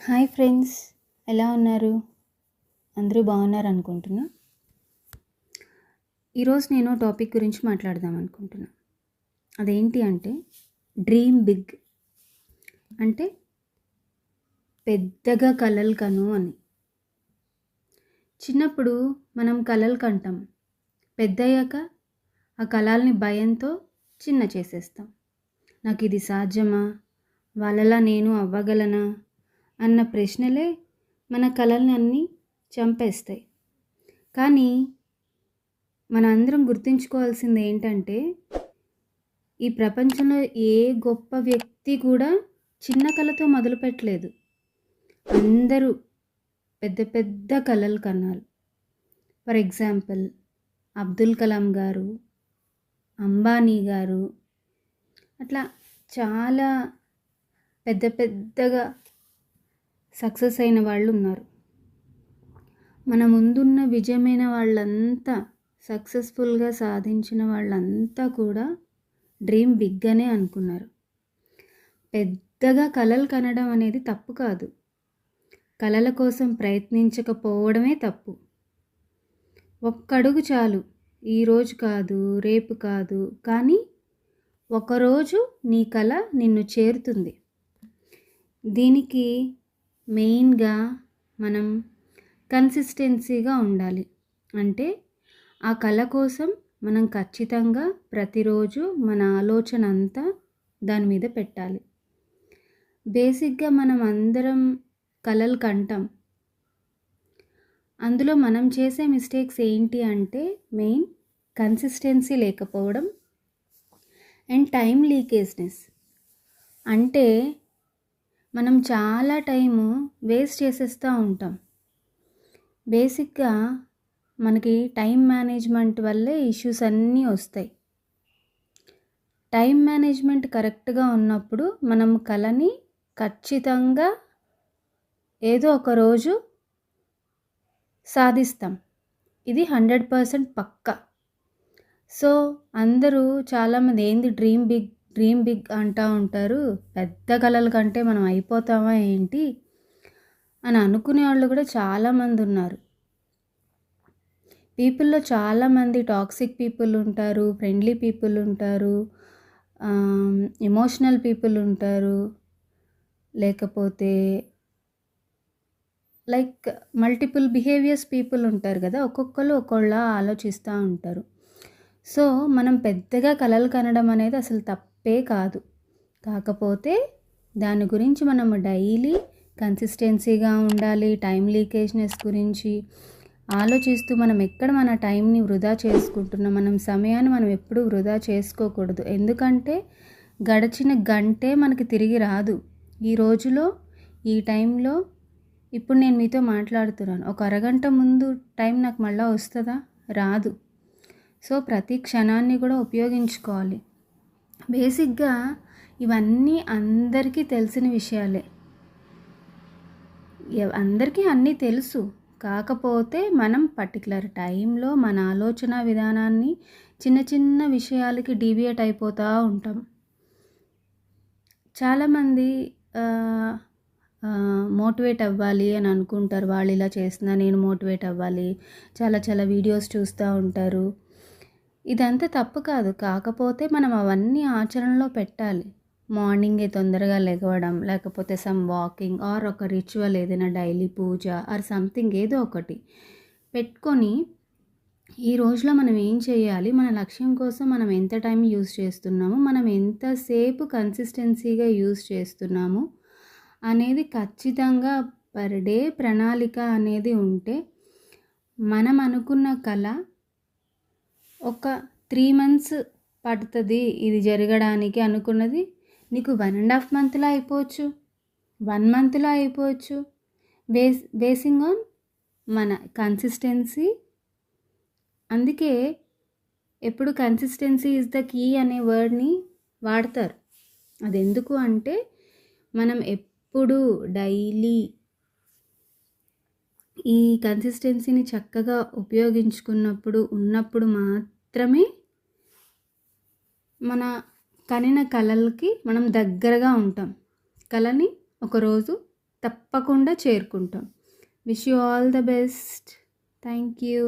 Hi friends, ఎలా ఉన్నారు? అందరూ బాగున్నారు అనుకుంటున్నా. ఈరోజు నేను టాపిక్ గురించి మాట్లాడదాం అనుకుంటున్నా. అదేంటి అంటే డ్రీమ్ బిగ్, అంటే పెద్దగా కలలు కను అని. చిన్నప్పుడు మనం కలలు కంటాం, పెద్దయ్యాక ఆ కలల్ని భయంతో చిన్న చేసేస్తాం. నాకు ఇది సాధ్యమా, వాళ్ళలా నేను అవ్వగలనా అన్న ప్రశ్నలే మన కలల్ని అన్నీ చంపేస్తాయి. కానీ మన అందరం గుర్తుంచుకోవాల్సింది ఏంటంటే, ఈ ప్రపంచంలో ఏ గొప్ప వ్యక్తి కూడా చిన్న కళతో మొదలుపెట్టలేదు. అందరూ పెద్ద పెద్ద కలలు కన్నారు. ఫర్ ఎగ్జాంపుల్ అబ్దుల్ కలాం గారు, అంబానీ గారు, అట్లా చాలా పెద్ద పెద్దగా సక్సెస్ అయిన వాళ్ళు ఉన్నారు. మన ముందున్న విజయమైన వాళ్ళంతా, సక్సెస్ఫుల్గా సాధించిన వాళ్ళంతా కూడా డ్రీమ్ బిగ్ అనే అనుకున్నారు. పెద్దగా కలలు కనడం అనేది తప్పు కాదు, కలల కోసం ప్రయత్నించకపోవడమే తప్పు. ఒక్కడుగు చాలు, ఈరోజు కాదు, రేపు కాదు, కానీ ఒకరోజు నీ కల నిన్ను చేరుతుంది. దీనికి మెయిన్గా మనం కన్సిస్టెన్సీగా ఉండాలి. అంటే ఆ కళ కోసం మనం ఖచ్చితంగా ప్రతిరోజు మన ఆలోచన అంతా దాని మీద పెట్టాలి. బేసిక్గా మనం అందరం కలలు కంటాం. అందులో మనం చేసే మిస్టేక్స్ ఏంటి అంటే, మెయిన్ కన్సిస్టెన్సీ లేకపోవడం అండ్ టైం లీకేజ్నెస్. అంటే మనం చాలా టైము వేస్ట్ చేసేస్తూ ఉంటాం. బేసిక్గా మనకి టైం మేనేజ్మెంట్ వల్లే ఇష్యూస్ అన్నీ వస్తాయి. టైం మేనేజ్మెంట్ కరెక్ట్గా ఉన్నప్పుడు మనం కళని ఖచ్చితంగా ఏదో ఒక రోజు సాధిస్తాం. ఇది 100% పక్కా. సో అందరూ చాలామంది ఏంది డ్రీమ్ బిగ్ అంటూ ఉంటారు. పెద్ద కళల కంటే మనం అయిపోతామా ఏంటి అని అనుకునే వాళ్ళు కూడా చాలామంది ఉన్నారు. పీపుల్లో చాలామంది టాక్సిక్ పీపుల్ ఉంటారు, ఫ్రెండ్లీ పీపుల్ ఉంటారు, ఎమోషనల్ పీపుల్ ఉంటారు, లేకపోతే లైక్ మల్టిపుల్ బిహేవియర్స్ పీపుల్ ఉంటారు కదా. ఒక్కొక్కరు ఒక్కొక్కళ్ళ ఆలోచిస్తూ ఉంటారు. సో మనం పెద్దగా కలలు కనడం అనేది అసలు తప్పే కాదు. కాకపోతే దాని గురించి మనం డైలీ కన్సిస్టెన్సీగా ఉండాలి. టైం లీకేజ్నెస్ గురించి ఆలోచిస్తూ మనం ఎక్కడ మన టైంని వృధా చేసుకుంటున్నాం, మనం సమయాన్ని మనం ఎప్పుడూ వృధా చేసుకోకూడదు. ఎందుకంటే గడిచిన గంటే మనకి తిరిగి రాదు. ఈ రోజులో ఈ టైంలో ఇప్పుడు నేను మీతో మాట్లాడుతున్నాను, ఒక అరగంట ముందు టైం నాకు మళ్ళీ వస్తుందా? రాదు. సో ప్రతి క్షణాన్ని కూడా ఉపయోగించుకోవాలి. బేసిక్గా ఇవన్నీ అందరికీ తెలిసిన విషయాలే, అందరికీ అన్నీ తెలుసు. కాకపోతే మనం పర్టికులర్ టైంలో మన ఆలోచన విధానాన్ని చిన్న చిన్న విషయాలకి డీవియేట్ అయిపోతూ ఉంటాం. చాలామంది మోటివేట్ అవ్వాలి అని అనుకుంటారు. వాళ్ళు ఇలా చేస్తున్నా నేను మోటివేట్ అవ్వాలి, చాలా చాలా వీడియోస్ చూస్తూ ఉంటారు. ఇదంతా తప్పు కాదు. కాకపోతే మనం అవన్నీ ఆచరణలో పెట్టాలి. మార్నింగే తొందరగా లెగవడం, లేకపోతే సమ్ వాకింగ్ ఆర్ ఒక రిచువల్, ఏదైనా డైలీ పూజ ఆర్ సంథింగ్ ఏదో ఒకటి పెట్టుకొని ఈ రోజులో మనం ఏం చేయాలి, మన లక్ష్యం కోసం మనం ఎంత టైం యూజ్ చేస్తున్నాము, మనం ఎంతసేపు కన్సిస్టెన్సీగా యూజ్ చేస్తున్నాము అనేది ఖచ్చితంగా పర్ డే ప్రణాళిక అనేది ఉంటే మనం అనుకున్న కళ ఒక 3 months పడుతుంది ఇది జరగడానికి అనుకున్నది నీకు 1.5 monthలో అయిపోవచ్చు, 1 monthలో అయిపోవచ్చు. బేసింగ్ ఆన్ మన కన్సిస్టెన్సీ. అందుకే ఎప్పుడు కన్సిస్టెన్సీ ఈజ్ ద కీ అనే వర్డ్ని వాడతారు. అది ఎందుకు అంటే మనం ఎప్పుడు డైలీ ఈ కన్సిస్టెన్సీని చక్కగా ఉన్నప్పుడు మాత్రమే మన కనిన కలలకి మనం దగ్గరగా ఉంటాం. కళని ఒకరోజు తప్పకుండా చేరుకుంటాం. Wish you all the best. Thank you.